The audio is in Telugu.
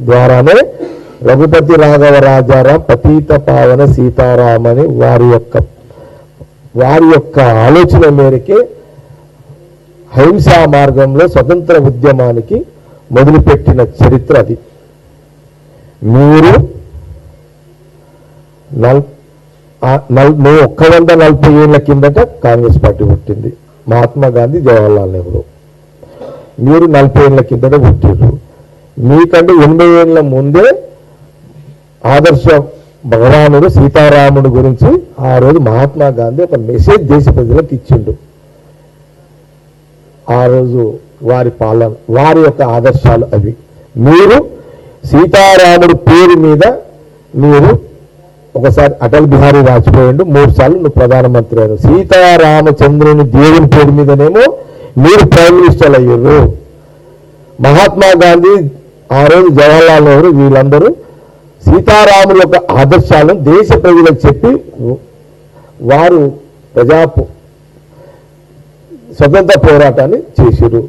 ద్వారానే రఘుపతి రాఘవ రాజారాం పతీత పావన సీతారామని వారి యొక్క ఆలోచన మేరకే అహింసా మార్గంలో స్వతంత్ర ఉద్యమానికి మొదలుపెట్టిన చరిత్ర అది. మీరు 140 ఏళ్ల కిందట కాంగ్రెస్ పార్టీ పుట్టింది. మహాత్మా గాంధీ, జవహర్లాల్ నెహ్రూ. మీరు 40 ఏళ్ల కిందట పుట్టిర్రు. మీకంటే 80 ఏళ్ల ముందే ఆదర్శ భగవానుడు సీతారాముడు గురించి ఆ రోజు మహాత్మా గాంధీ ఒక మెసేజ్ దేశ ప్రజలకు ఇచ్చిండు. ఆ రోజు వారి పాలన, వారి యొక్క ఆదర్శాలు అవి. మీరు సీతారాముడు పేరు మీద మీరు ఒకసారి అటల్ బిహారీ వాజ్పేయి 3 సార్లు నువ్వు ప్రధానమంత్రి అయ్యారు. సీతారామచంద్రుని దేవుని పేరు మీదనేమో మీరు ప్రైమ్ మినిస్టర్ అయ్యారు. మహాత్మా గాంధీ, ఆ రోజు జవహర్లాల్ నెహ్రూ వీళ్ళందరూ సీతారాముల యొక్క ఆదర్శాలను దేశ ప్రజలకు చెప్పి వారు స్వతంత్ర పోరాటాన్ని చేశారు.